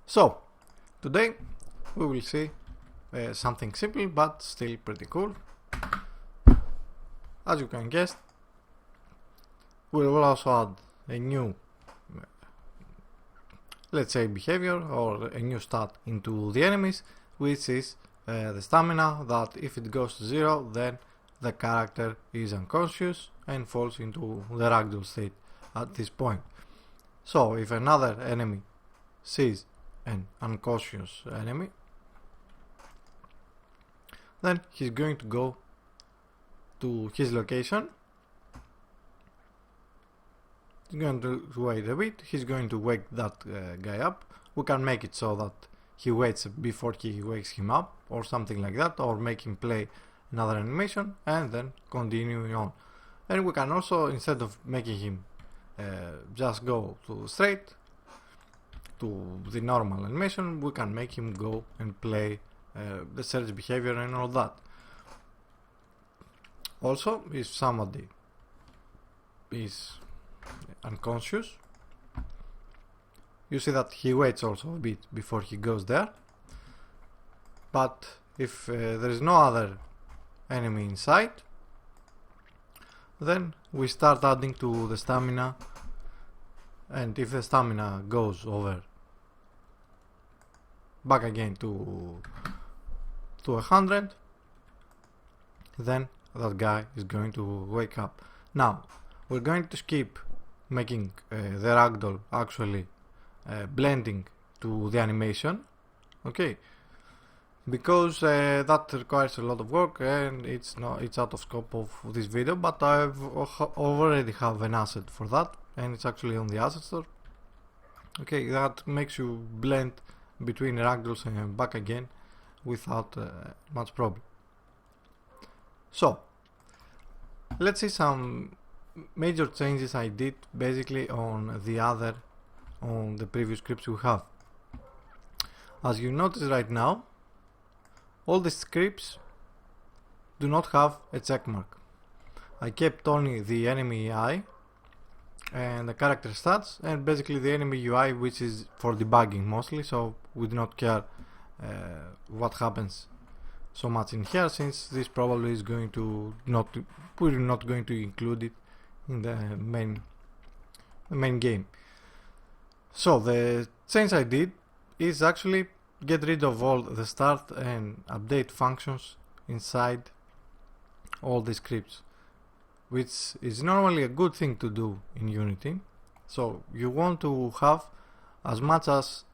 So, today we will see something simple but still pretty cool. As you can guess, we will also add a new, let's say, behavior or a new stat into the enemies, which is the stamina, that if it goes to 0, then the character is unconscious and falls into the ragdoll state at this point. So if another enemy sees an unconscious enemy, then he's going to go to his location. He's going to wait a bit. He's going to wake that guy up. We can make it so that he waits before he wakes him up or something like that, or make him play another animation and then continue on. And we can also, instead of making him just go to straight to the normal animation, we can make him go and play the search behavior and all that. Also, if somebody is unconscious, you see that he waits also a bit before he goes there. But if there is no other enemy in sight, then we start adding to the stamina, and if the stamina goes over back again to 100, then that guy is going to wake up. Now we're going to skip making the ragdoll actually blending to the animation, okay, because that requires a lot of work and it's out of scope of this video, but I've already have an asset for that, and it's actually on the asset store. Okay, that makes you blend between ragdolls and back again without much problem. So let's see some major changes I did basically on the previous scripts we have. As you notice right now, all the scripts do not have a check mark. I kept only the enemy UI and the character stats, and basically the enemy UI, which is for debugging mostly, so we do not care what happens so much in here, since this probably is going to we're not going to include it in the main game. So the change I did is actually get rid of all the start and update functions inside all the scripts, which is normally a good thing to do in Unity. So you want to have as much as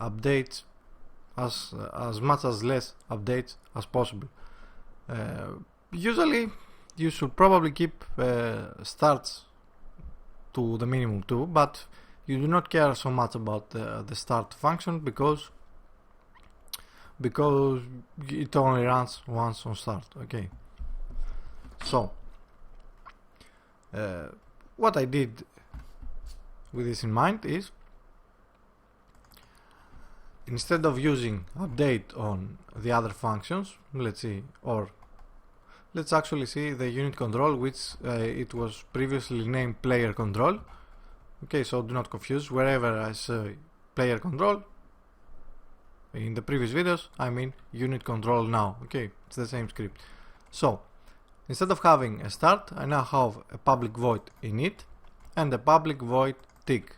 updates as much as less updates as possible. Usually you should probably keep starts to the minimum too, but you do not care so much about the start function because it only runs once on start. Okay, so what I did with this in mind is, instead of using update on the other functions, let's actually see the unit control, which it was previously named player control. Okay, so do not confuse. Wherever I say player control in the previous videos, I mean unit control now. Okay, it's the same script. So instead of having a start, I now have a public void init and a public void tick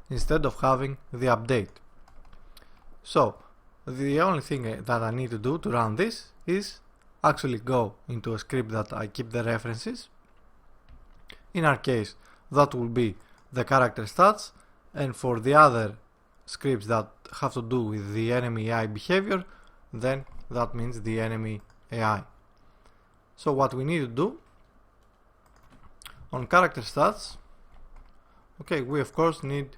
instead of having the update. So the only thing that I need to do to run this is actually go into a script that I keep the references. In our case, that will be the character stats, and for the other scripts that have to do with the enemy AI behavior, then that means the enemy AI. So what we need to do on character stats, okay, we of course need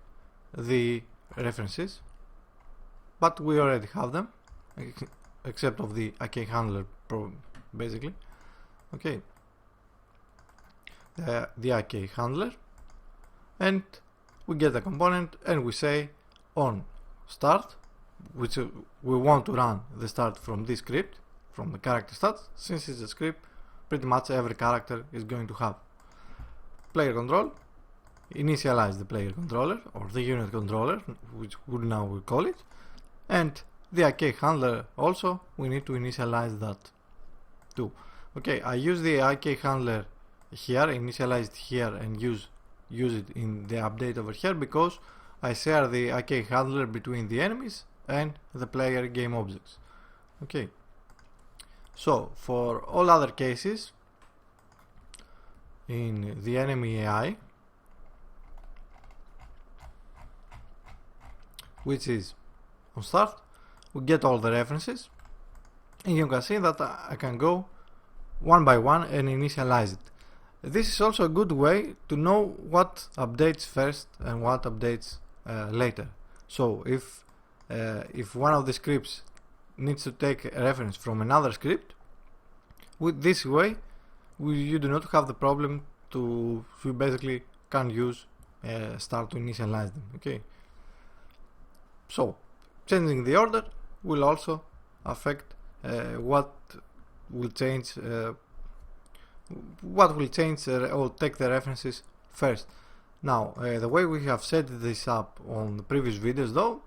the references, but we already have them, except of the AK handler basically. Okay, the AK handler, and we get a component and we say on start, which we want to run the start from this script, from the character stats. Since it's a script, pretty much every character is going to have player control, initialize the player controller or the unit controller, which we now will call it, And the IK handler also, we need to initialize that too. Okay, I use the IK handler here, initialize it here, and use it in the update over here because I share the IK handler between the enemies and the player game objects. Okay, so for all other cases in the enemy AI, which is on start, we get all the references, and you can see that I can go one by one and initialize it. This is also a good way to know what updates first and what updates later. So if one of the scripts needs to take a reference from another script, with this way you do not have the problem you basically can use start to initialize them. Okay, so changing the order will also affect what will change or take the references first. Now the way we have set this up on the previous videos, though,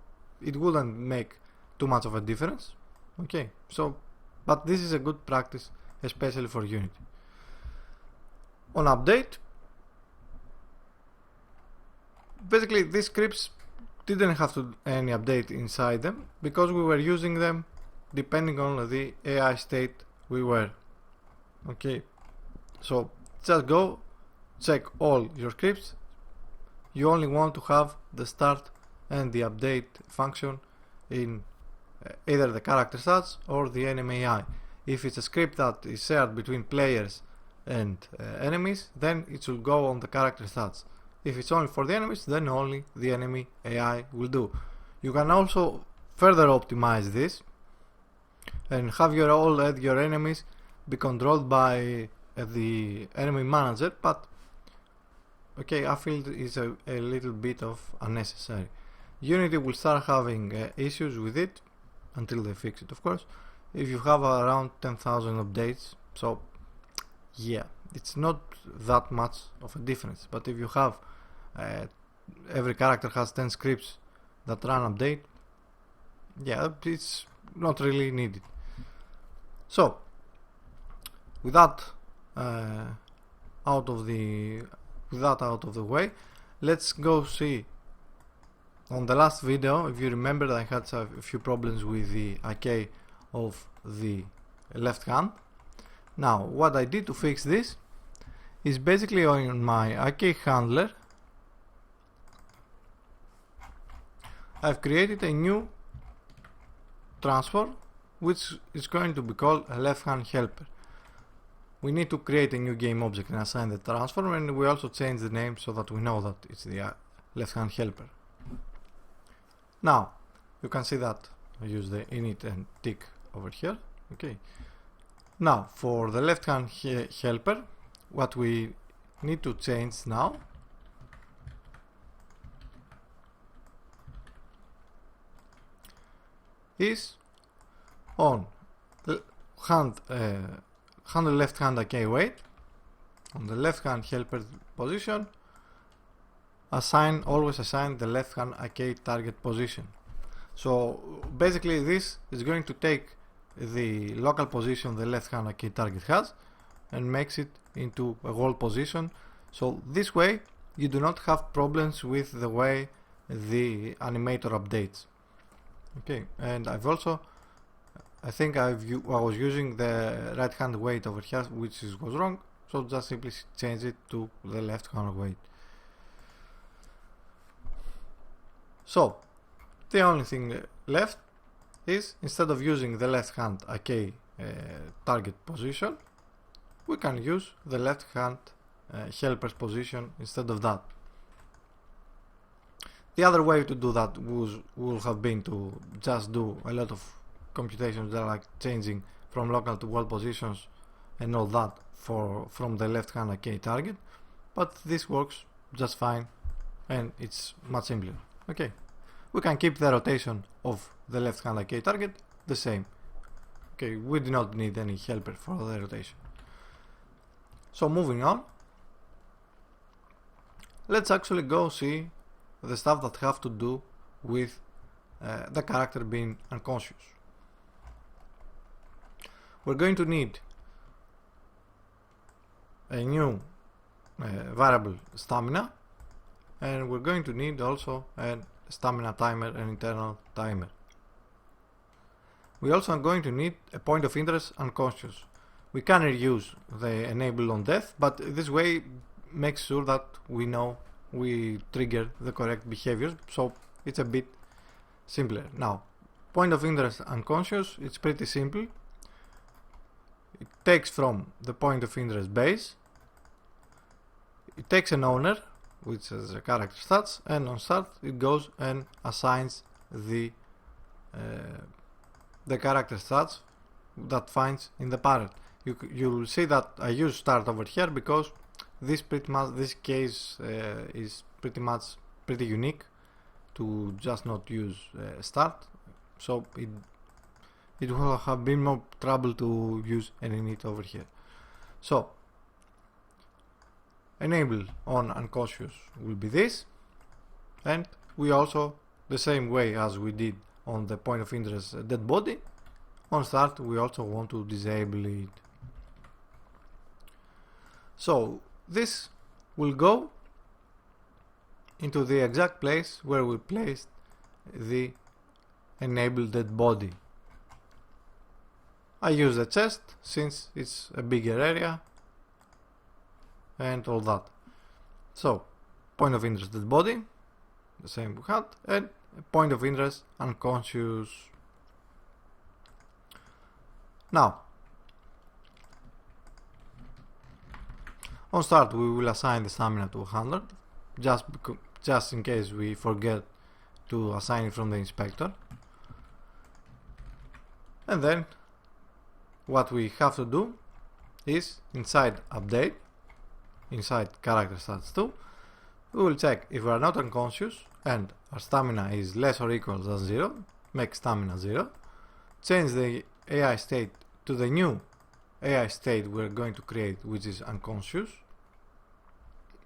it wouldn't make too much of a difference. Okay, so but this is a good practice, especially for Unity. On update, basically these scripts didn't have any update inside them because we were using them depending on the AI state we were. Okay, so just go check all your scripts. You only want to have the start and the update function in either the character stats or the enemy AI. If it's a script that is shared between players and enemies, then it should go on the character stats. If it's only for the enemies, then only the enemy AI will do. You can also further optimize this and have all your enemies be controlled by the enemy manager, but okay, I feel it is a little bit of unnecessary. Unity will start having issues with it until they fix it, of course, if you have around 10,000 updates. So yeah, it's not that much of a difference, but if you have every character has 10 scripts that run update, yeah, it's not really needed. So with that out of the way, let's go see. On the last video, if you remember, I had a few problems with the IK of the left hand. Now what I did to fix this is basically on my IK handler I've created a new transform which is going to be called a left hand helper. We need to create a new game object and assign the transform, and we also change the name so that we know that it's the left hand helper. Now you can see that I use the init and tick over here. Okay, now for the left hand helper, what we need to change now is on handle left hand IK weight, on the left hand helper position, always assign the left hand IK target position. So basically this is going to take the local position the left hand IK target has and makes it into a wall position. So this way you do not have problems with the way the animator updates. Okay, and I've also, I think I was using the right hand weight over here, which was wrong, so just simply change it to the left hand weight. So the only thing left is, instead of using the left hand IK target position, we can use the left hand helper's position instead of that. The other way to do that would have been to just do a lot of computations that are like changing from local to wall positions and all that from the left hand IK target, but this works just fine and it's much simpler. Okay, we can keep the rotation of the left hand IK target the same. Okay, we do not need any helper for the rotation. So moving on, let's actually go see the stuff that have to do with the character being unconscious. We're going to need a new variable stamina, and we're going to need also a stamina timer, an internal timer. We also are going to need a point of interest unconscious. We can reuse the enable on death, but this way makes sure that we know we trigger the correct behaviors, so it's a bit simpler. Now, point of interest unconscious, it's pretty simple. It takes from the point of interest base, it takes an owner, which is a character stats, and on start it goes and assigns the character stats that finds in the parent. You'll see that I use start over here because this case is pretty unique to just not use start, so it will have been more trouble to use any init over here. So enable on unconscious will be this, and we also, the same way as we did on the point of interest dead body, on start we also want to disable it. So this will go into the exact place where we placed the enable dead body. I use the chest since it's a bigger area and all that. So point of interest dead body, the same we had, and point of interest unconscious. Now on start we will assign the stamina to 100, just in case we forget to assign it from the inspector. And then what we have to do is inside update, inside character stats 2, we will check if we are not unconscious and our stamina is less or equal than 0, make stamina 0, change the AI state to the new AI state we're going to create, which is unconscious,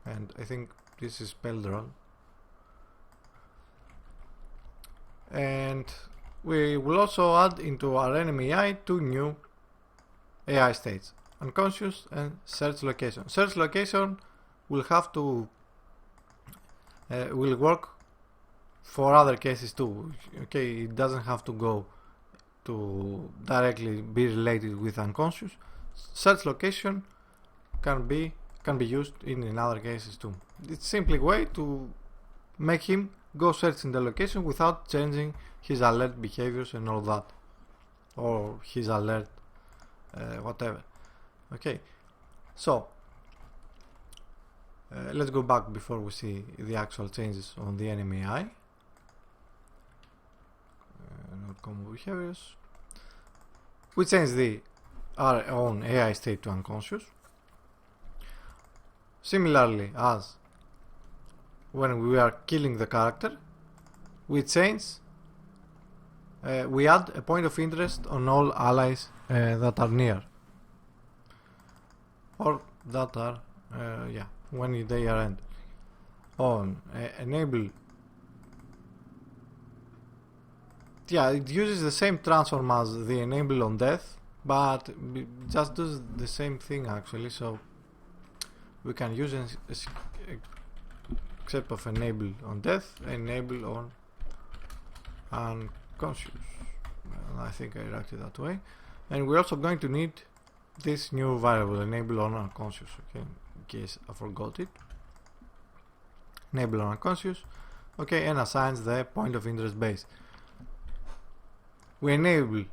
and I think this is spelled wrong. And we will also add into our enemy AI 2 new AI states, unconscious and search location. Search location will have to will work for other cases too. Okay, it doesn't have to go to directly be related with unconscious. Search location can be used in other cases too. It's simply a way to make him go search in the location without changing his alert behaviors and all that, or his alert whatever. Okay, so let's go back before we see the actual changes on the enemy AI. Not combo behaviors. We change our own AI state to unconscious. Similarly as when we are killing the character, we change, we add a point of interest on all allies that are near, or that are when they are end. On enable, it uses the same transform as the enable on death, but just does the same thing actually, so we can use except of enable on death, enable on unconscious. I think I wrote it that way. And we're also going to need this new variable, enable on unconscious, okay, in case I forgot it. Enable on unconscious, okay, and assigns the point of interest base. We enable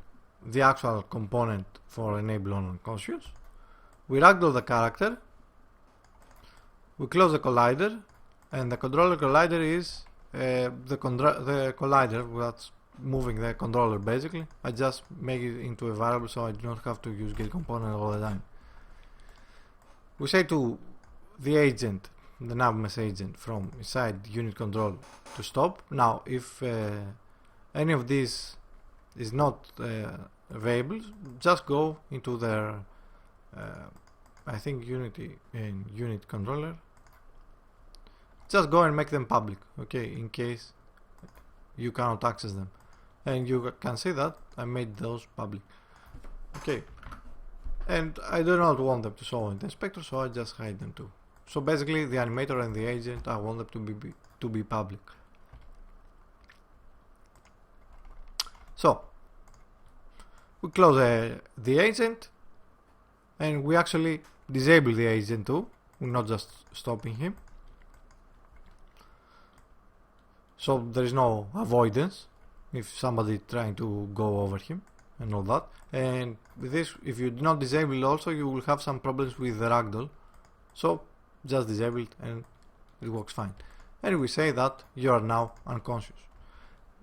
the actual component for enable on unconscious. We ragdoll the character. We close the collider, and the controller collider is the collider that's moving the controller basically. I just make it into a variable so I do not have to use get component all the time. We say to the agent, the navmess agent from inside unit control to stop. Now if any of these is not available, just go into their I think unit controller, just go and make them public, okay, in case you cannot access them. And you can see that I made those public. Okay. And I do not want them to show in the inspector, so I just hide them too. So basically the animator and the agent, I want them to be public. So we close the agent, and we actually disable the agent too. We're not just stopping him. So there is no avoidance if somebody trying to go over him and all that. And with this, if you do not disable it also, you will have some problems with the ragdoll. So just disable it and it works fine. And we say that you are now unconscious.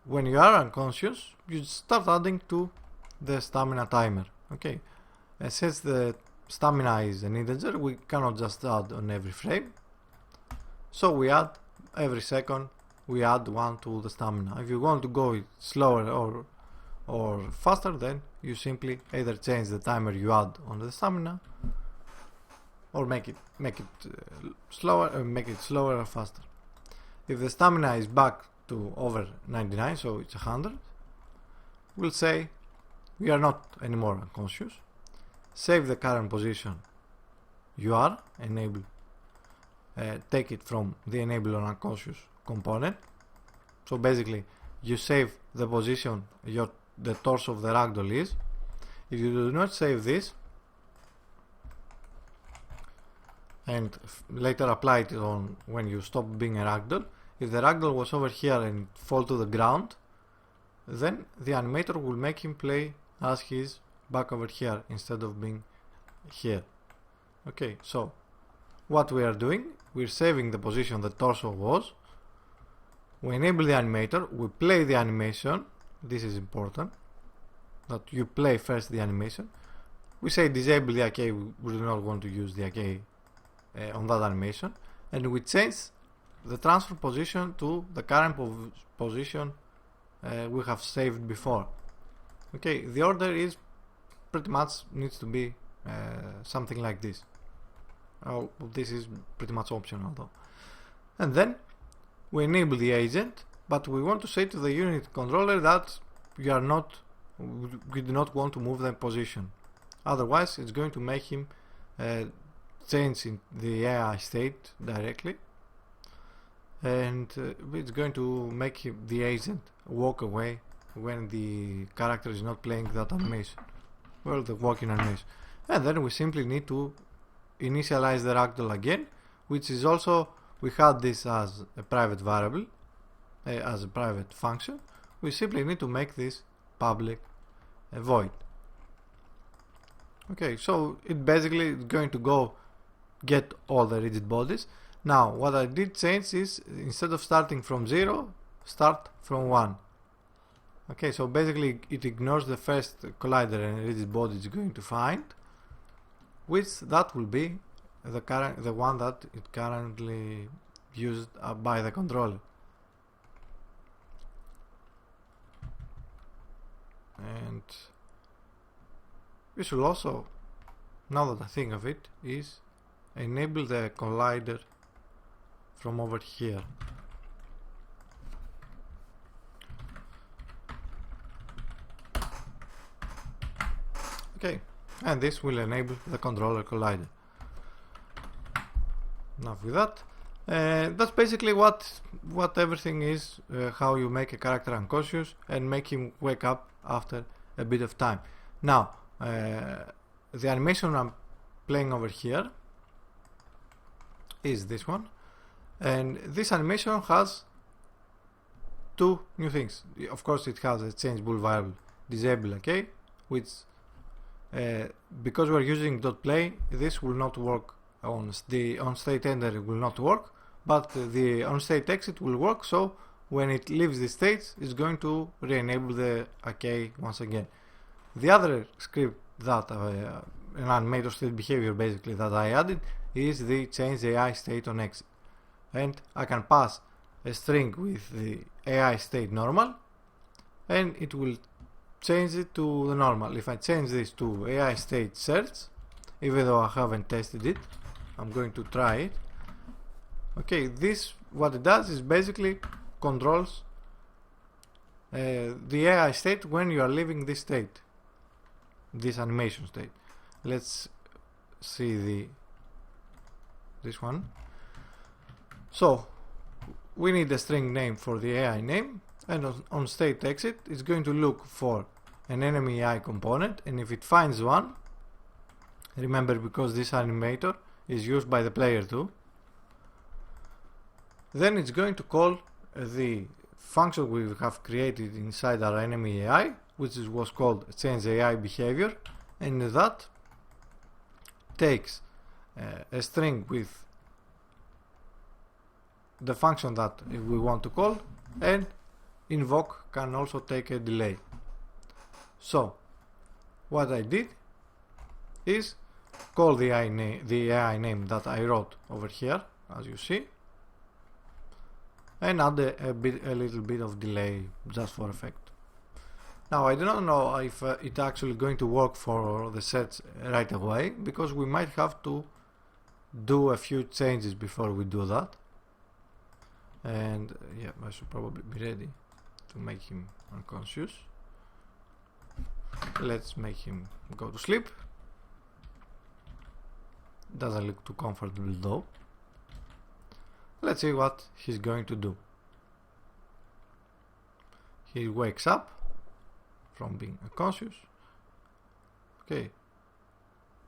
When you are unconscious, you start adding to the stamina timer. Okay, and since the stamina is an integer, we cannot just add on every frame. So we add every second. We add 1 to the stamina. If you want to go slower or faster, then you simply either change the timer you add on the stamina, or make it slower, or make it slower or faster. If the stamina is back to over 99, so it's 100, we'll say we are not anymore unconscious. Save the current position you are, enable, take it from the enable on unconscious component. So basically you save the position the torso of the ragdoll is. If you do not save this and later apply it on when you stop being a ragdoll, if the ragdoll was over here and fall to the ground, then the animator will make him play as he's back over here instead of being here. Okay, so what we are doing, we're saving the position the torso was. We enable the animator, we play the animation. This is important, that you play first the animation. We say disable the arcade, we do not want to use the arcade on that animation. And we change the transfer position to the current position we have saved before. Okay, the order is pretty much needs to be something like this. Oh, this is pretty much optional though. And then we enable the agent, but we want to say to the unit controller that we do not want to move the position. Otherwise, it's going to make him change in the AI state directly, and it's going to make the agent walk away when the character is not playing that animation, well, the walking animation. And then we simply need to initialize the ragdoll again, which is also, we had this as a private variable, as a private function. We simply need to make this public void. Okay, so it basically is going to go get all the rigid bodies. Now what I did change is, instead of starting from 0, start from 1. Okay, so basically it ignores the first collider and rigid body it's going to find, which that will be the one that it currently used by the controller. And we should also, now that I think of it, is enable the collider from over here. Okay, and this will enable the controller collider. Enough with that. That's basically what everything is, how you make a character unconscious and make him wake up after a bit of time. Now, the animation I'm playing over here is this one, and this animation has two new things. Of course, it has a changeable variable disable, okay, which because we're using .play, this will not work on the on-state enter, it will not work, but the on-state exit will work. So when it leaves the stage, it's going to re-enable the arcade once again. The other script that an animator state behavior basically that I added is the change AI state on exit, and I can pass a string with the AI state normal, and it will change it to the normal. If I change this to AI state search, even though I haven't tested it, I'm going to try it. Okay, this, what it does is basically controls the AI state when you are leaving this state, this animation state. Let's see this one. So we need a string name for the AI name, and on state exit it's going to look for an enemy AI component, and if it finds one, remember, because this animator is used by the player too, then it's going to call the function we have created inside our enemy AI, which was called change AI behavior, and that takes a string with the function that we want to call, and invoke can also take a delay. So what I did is call the AI name that I wrote over here, as you see, and add a little bit of delay just for effect. Now I do not know if it's actually going to work for the sets right away, because we might have to do a few changes before we do that. And yeah, I should probably be ready to make him unconscious. Let's make him go to sleep. Doesn't look too comfortable though. Let's see what he's going to do. He wakes up from being unconscious. Okay.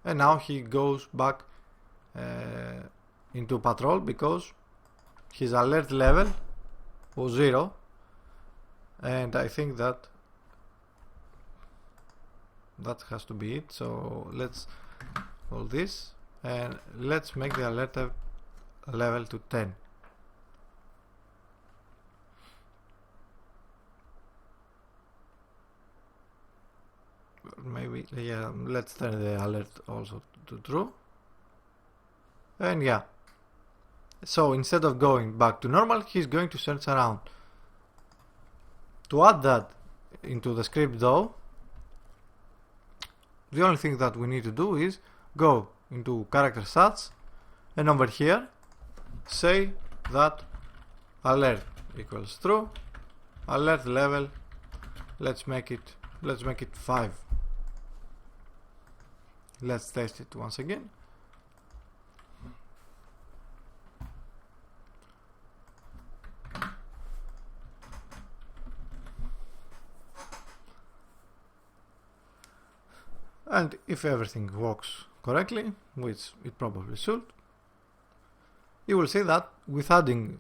And now he goes back into patrol because his alert level was 0. And I think that has to be it. So let's call this and let's make the alert level to 10. Maybe, yeah, let's turn the alert also to true. And yeah, so instead of going back to normal, he's going to search around. To add that into the script though, the only thing that we need to do is go into character stats, and over here say that alert equals true, alert level, let's make it 5. Let's test it once again. And if everything works correctly, which it probably should, you will see that with adding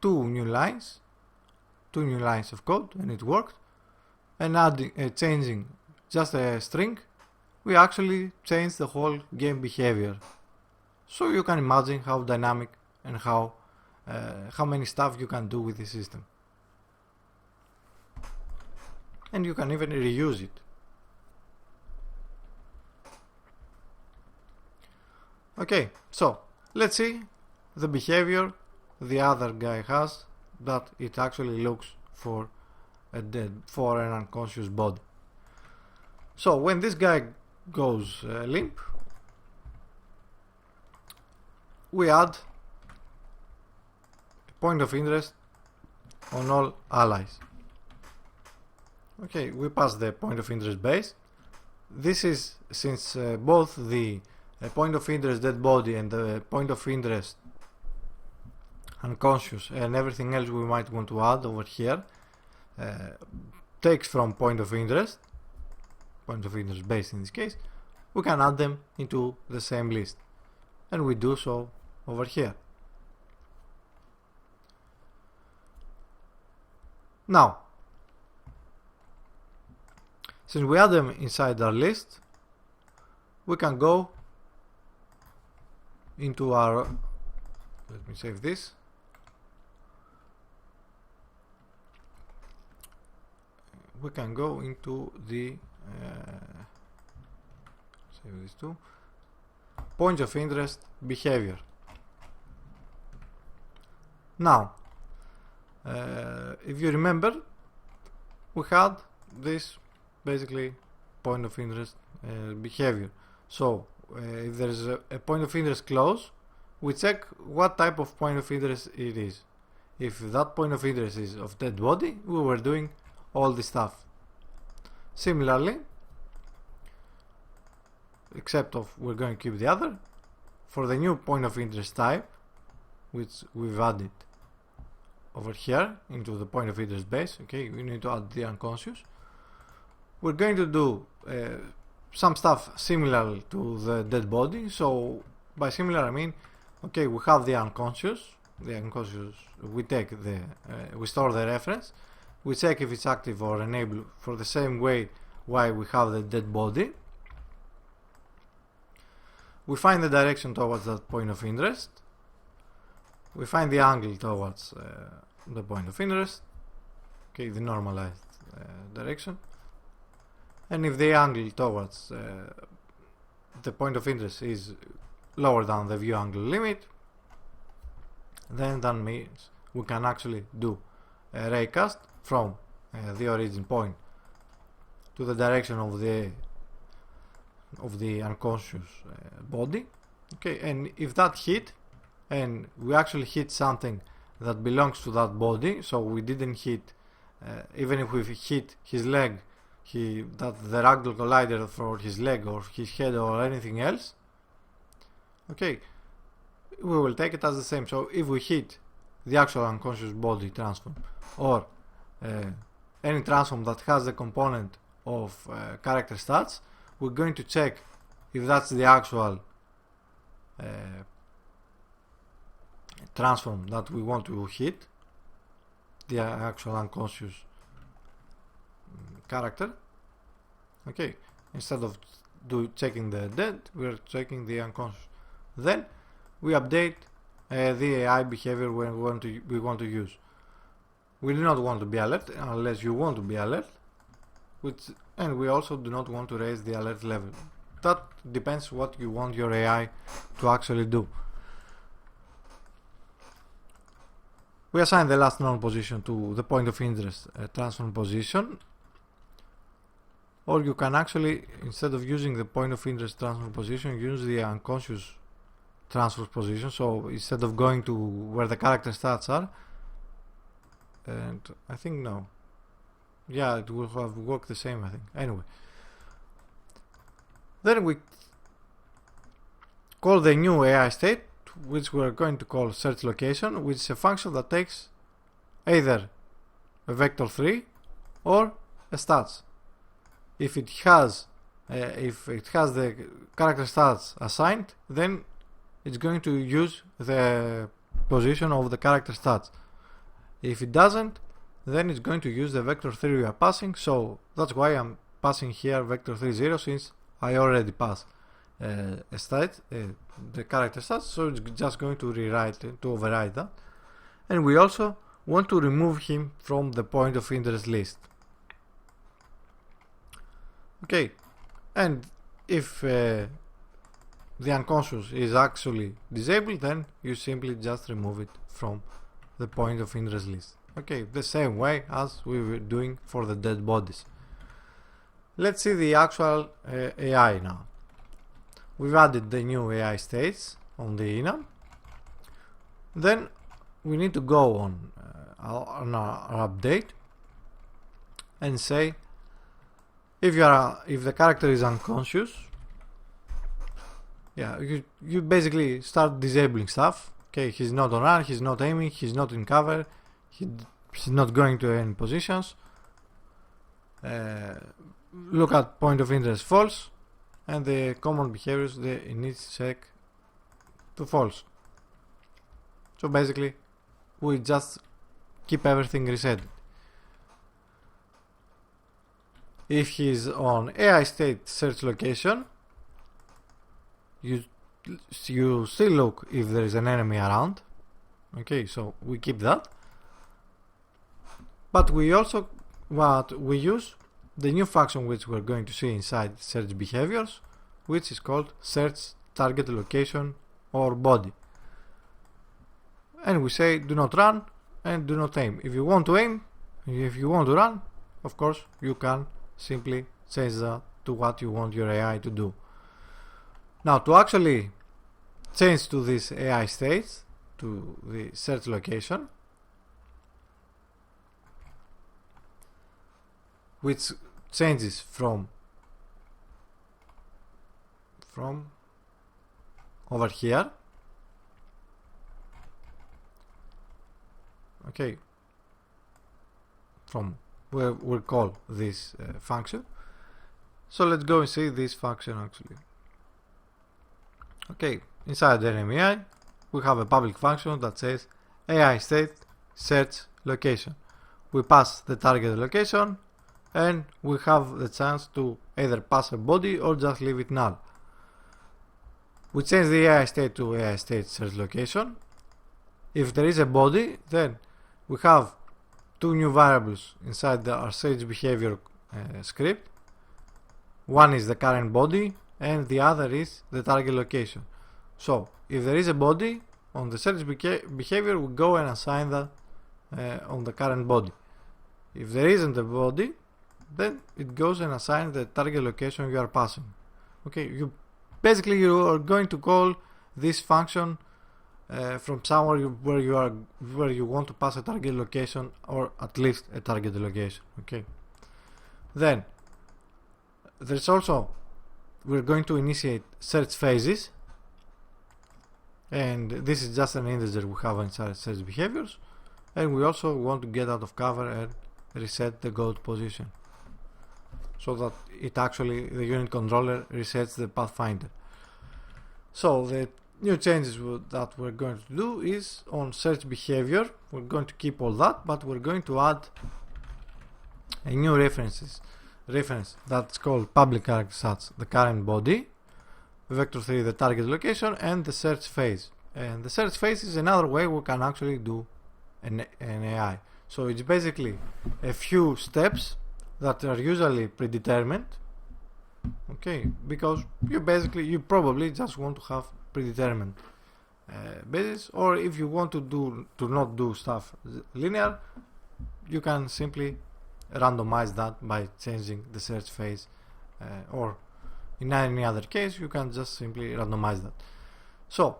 two new lines of code, and it worked, and changing just a string, we actually changed the whole game behavior. So you can imagine how dynamic and how many stuff you can do with the system. And you can even reuse it. Okay, so let's see the behavior the other guy has, that it actually looks for an unconscious body. So when this guy goes limp, we add a point of interest on all allies. Okay, we pass the point of interest base. This is since both the point of interest dead body and the point of interest unconscious and everything else we might want to add over here takes from point of interest base in this case, we can add them into the same list, and we do so over here. Now, since we add them inside our list, we can go into our, let me save this, we can go into the save this too, points of interest behavior. Now if you remember, we had this basically point of interest behavior. So if there is a point of interest clause, we check what type of point of interest it is. if that point of interest is of dead body, we were doing all this stuff. Similarly, except of we're going to keep the other, for the new point of interest type, which we've added over here into the point of interest base, okay, we need to add the unconscious. We're going to do some stuff similar to the dead body. So by similar I mean, okay, we have the unconscious, we take the we store the reference, we check if it's active or enabled for the same way why we have the dead body. We find the direction towards that point of interest, we find the angle towards the point of interest, okay, the normalized direction, and if the angle towards the point of interest is lower than the view angle limit, then that means we can actually do a ray cast from the origin point to the direction of the unconscious body, okay, and if that hit, and we actually hit something that belongs to that body, so we didn't hit even if we hit his leg, that the ragdoll collider for his leg or his head or anything else, okay, we will take it as the same. So if we hit the actual unconscious body transform or any transform that has the component of character stats, we're going to check if that's the actual transform that we want to hit, the actual unconscious character, okay, instead of checking the dead, we're checking the unconscious. Then we update the AI behavior when we want to use. We do not want to be alert unless you want to be alert, and we also do not want to raise the alert level. That depends what you want your AI to actually do. We assign the last known position to the point of interest transform position, or you can actually, instead of using the point of interest transfer position, use the unconscious transfer position. So instead of going to where the character stats are, and I think no, yeah, it will have worked the same, I think. Anyway, then we call the new AI state, which we're going to call search location, which is a function that takes either a vector 3 or a stats. If it has the character stats assigned, then it's going to use the position of the character stats. If it doesn't, then it's going to use the vector 3 we are passing. So that's why I'm passing here vector 3 0, since I already passed a state, the character stats, so it's just going to override that. And we also want to remove him from the point of interest list. Okay, and if the unconscious is actually disabled, then you simply just remove it from the point of interest list. Okay, the same way as we were doing for the dead bodies. Let's see the actual AI now. We've added the new AI states on the enum. Then we need to go on our update and say if the character is unconscious, yeah, you basically start disabling stuff. Okay, he's not on run, he's not aiming, he's not in cover, he's not going to any positions. Look at point of interest false, and the common behaviors, the init check to false. So basically we just keep everything reset. If he's on AI state search location, you still look if there is an enemy around. Okay, so we keep that, but we also we use the new function which we're going to see inside search behaviors, which is called search target location or body, and we say do not run and do not aim. If you want to aim, if you want to run, of course you can simply change that to what you want your AI to do. Now, to actually change to this AI state, to the search location, which changes from over here. Okay, from where we call this function. So let's go and see this function actually. Okay, inside the enemy AI we have a public function that says AI state search location. We pass the target location and we have the chance to either pass a body or just leave it null. We change the AI state to AI state search location. If there is a body, then we have two new variables inside our search behavior script. One is the current body and the other is the target location. So if there is a body on the search behavior, we go and assign that on the current body. If there isn't a body, then it goes and assigns the target location you are passing. Okay, you are going to call this function from somewhere where you want to pass a target location, or at least a target location. Okay, then there's also, we're going to initiate search phases, and this is just an integer we have inside search behaviors, and we also want to get out of cover and reset the goal position so that it actually, the unit controller resets the pathfinder. So the new changes that we're going to do is on search behavior. We're going to keep all that, but we're going to add a new reference that's called public character stats, the current body, vector3 the target location, and the search phase. And the search phase is another way we can actually do an AI. So it's basically a few steps that are usually predetermined. Okay, because you probably just want to have predetermined basis, or if you want to not do stuff linear, you can simply randomize that by changing the search phase, or in any other case you can just simply randomize that. So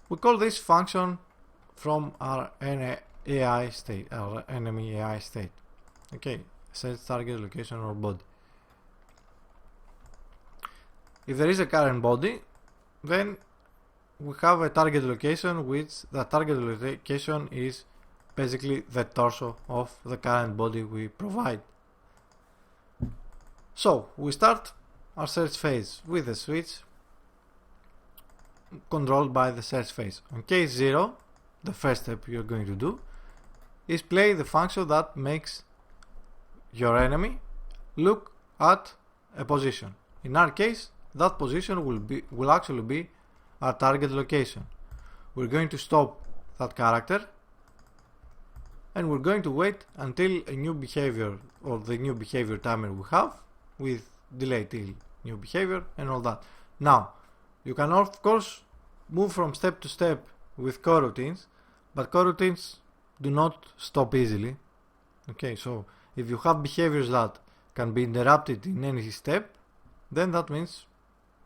we call this function from our AI state, our enemy AI state. Okay, search target location or body. If there is a current body, then we have a target location, which the target location is basically the torso of the current body we provide. So we start our search phase with a switch controlled by the search phase. On case 0, the first step you're going to do is play the function that makes your enemy look at a position. In our case, that position will actually be our target location. We're going to stop that character and we're going to wait until a new behavior, or the new behavior timer we have, with delay till new behavior and all that. Now you can of course move from step to step with coroutines, but coroutines do not stop easily. Okay, so if you have behaviors that can be interrupted in any step, then that means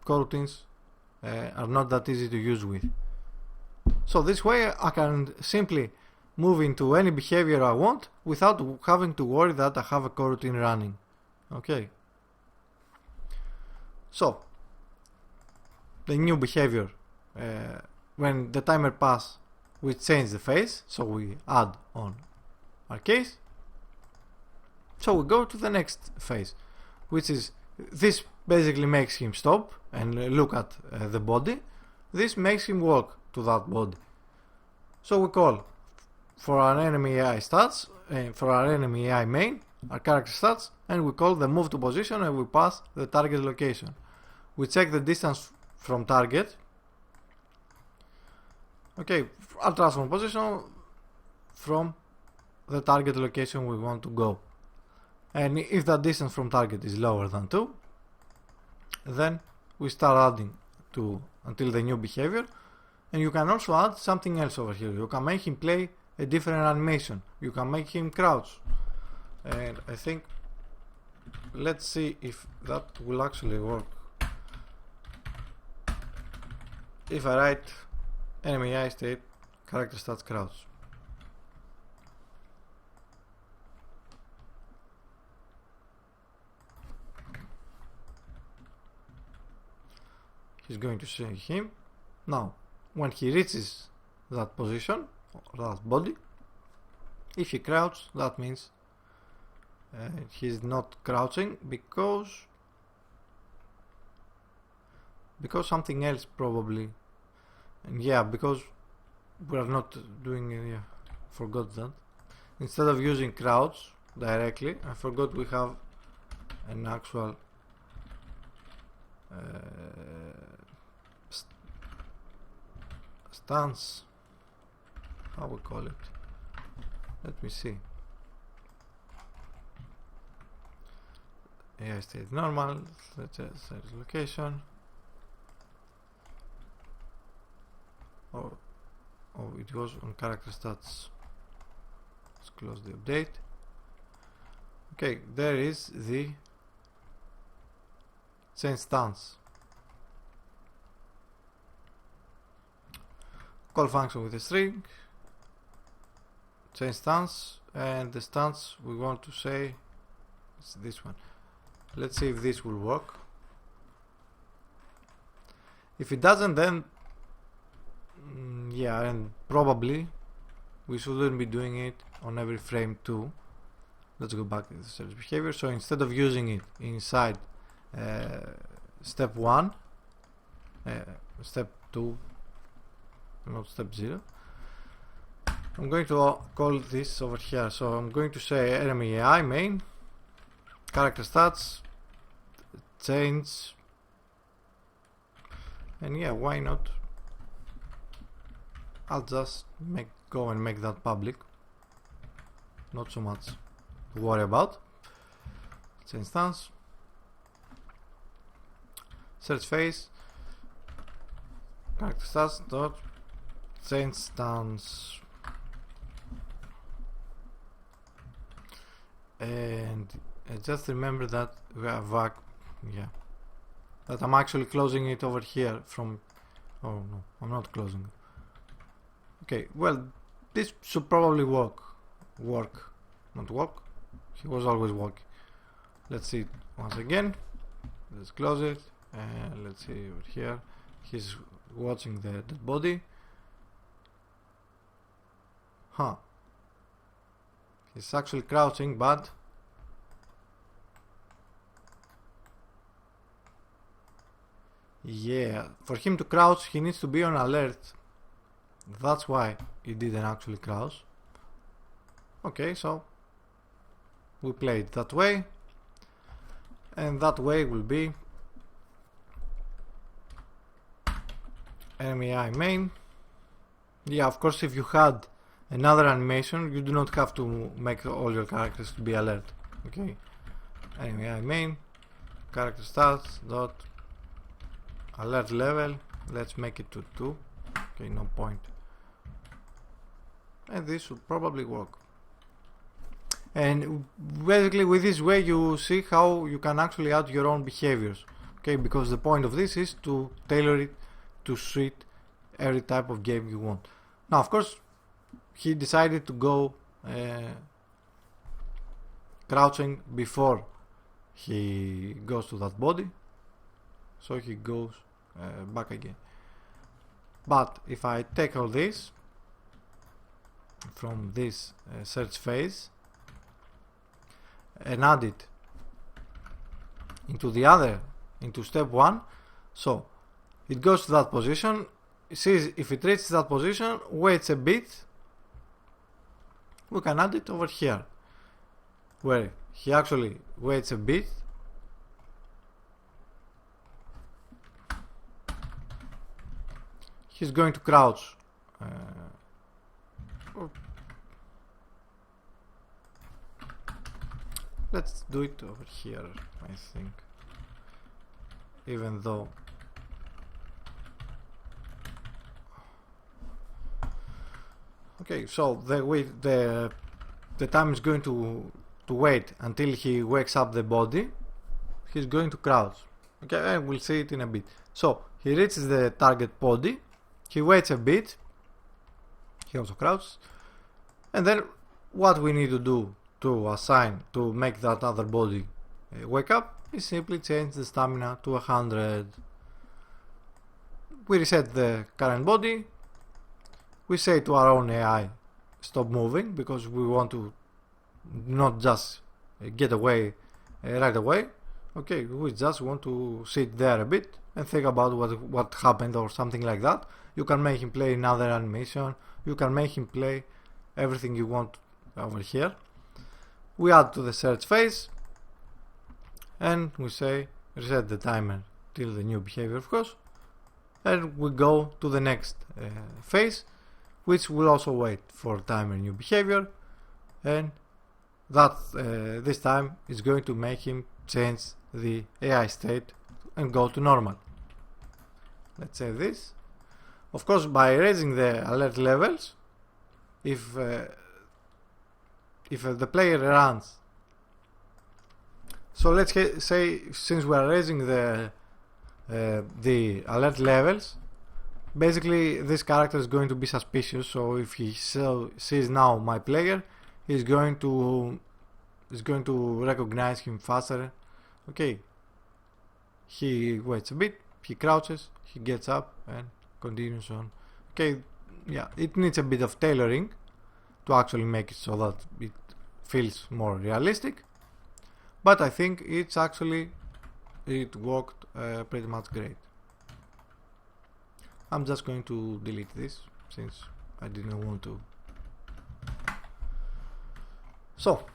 coroutines are not that easy to use with. So this way I can simply move into any behavior I want without having to worry that I have a coroutine running. Okay, so the new behavior, when the timer passes, we change the phase, so we add on our case. So we go to the next phase, which is, this basically makes him stop and look at the body. This makes him walk to that body. So we call for our enemy AI stats, for our enemy AI main, our character stats, and we call the move to position and we pass the target location. We check the distance from target. Okay, our transform position from the target location we want to go. And if that distance from target is lower than 2, then we start adding to until the new behavior. And you can also add something else over here. You can make him play a different animation. You can make him crouch. And I think, let's see if that will actually work. If I write enemy AI state character stats crouch. he's going to see him. Now, when he reaches that position, or that body, if he crouches, that means he's not crouching because something else probably. And yeah, because we are not doing forgot that. Instead of using crouch directly, I forgot we have an actual stance, how we call it. Let me see. Yeah, state normal. Let's set location. Oh, it was on character stats. Let's close the update. Okay, there is the change stance. Call function with a string, change stance, and the stance we want to say is this one. Let's see if this will work. If it doesn't, then yeah, and probably we shouldn't be doing it on every frame too. Let's go back to the search behavior. So instead of using it inside step 1, step 2, not step 0, I'm going to call this over here. So I'm going to say enemy AI main character stats change, and yeah, why not? I'll just go and make that public. Not so much to worry about. Change stance, search phase, character stats dot change stance, and just remember that we have that I'm actually closing it over here from. Oh no, I'm not closing it. Okay, well, this should probably work. Not work. He was always working. Let's see it once again. Let's close it, and let's see over here. He's watching the dead body. Huh. He's actually crouching, but yeah, for him to crouch, he needs to be on alert. That's why he didn't actually crouch. Okay, so we play it that way, and that way will be enemy AI main. Yeah, of course, if you had another animation, you do not have to make all your characters to be alert. Okay, enemy AI main character stats dot alert level. Let's make it to 2. Okay, no point. And this should probably work. And basically with this way you see how you can actually add your own behaviors. Okay, because the point of this is to tailor it to suit every type of game you want. Now, of course, he decided to go crouching before he goes to that body, so he goes back again. But if I take all this from this search phase and add it into step 1, so it goes to that position, it sees if it reaches that position, waits a bit, we can add it over here where he actually waits a bit, he's going to crouch let's do it over here, I think, even though okay, so the time is going to wait until he wakes up the body. He's going to crouch. Okay, and we'll see it in a bit. So he reaches the target body, he waits a bit, he also crouches, and then what we need to do to make that other body wake up is simply change the stamina to 100. we reset the current body, we say to our own AI stop moving, because we want to not just get away right away. Okay, we just want to sit there a bit and think about what happened or something like that. You can make him play another animation, you can make him play everything you want over here. We add to the search phase and we say reset the timer till the new behavior, of course, and we go to the next phase, which will also wait for timer new behavior, and that this time is going to make him change the AI state and go to normal. Let's say this. Of course, by raising the alert levels, if the player runs, so let's say since we are raising the alert levels, basically this character is going to be suspicious. So if he sees now my player, he's going to recognize him faster. Okay, he waits a bit, he crouches, he gets up and continues on. Okay, yeah, it needs a bit of tailoring to actually make it so that it feels more realistic, but I think it worked pretty much great. I'm just going to delete this since I didn't want to. So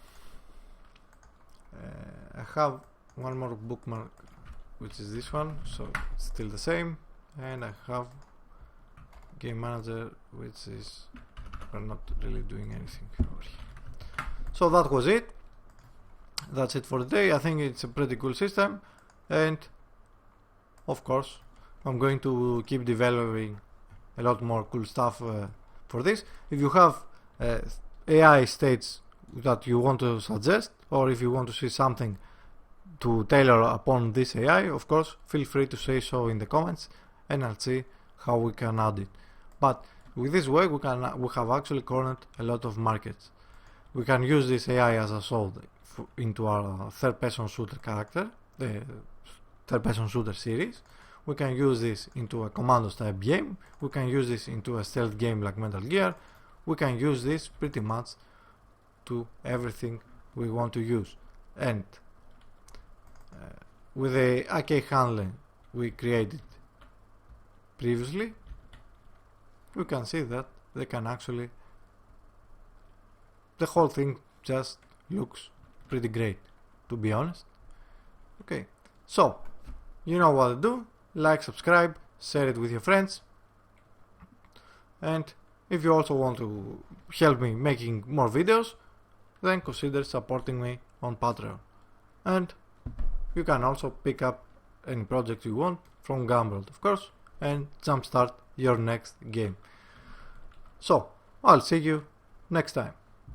I have one more bookmark, which is this one, so it's still the same, and I have game manager, which is, we're not really doing anything over here. So that was it. That's it for today. I think it's a pretty cool system, and of course I'm going to keep developing a lot more cool stuff for this. If you have AI states that you want to suggest, or if you want to see something to tailor upon this AI, of course feel free to say so in the comments, and I'll see how we can add it. But with this way we have actually cornered a lot of markets. We can use this AI as a sword into our third-person shooter character, the third-person shooter series. We can use this into a Commandos type game. We can use this into a stealth game like Metal Gear. We can use this pretty much to everything we want to use. And with the AK handling we created previously, we can see that they can actually, the whole thing just looks pretty great, to be honest. Okay, so you know what to do. Like, subscribe, share it with your friends, and if you also want to help me making more videos, then consider supporting me on Patreon. And you can also pick up any project you want from Gumroad, of course, and jumpstart your next game. So I'll see you next time.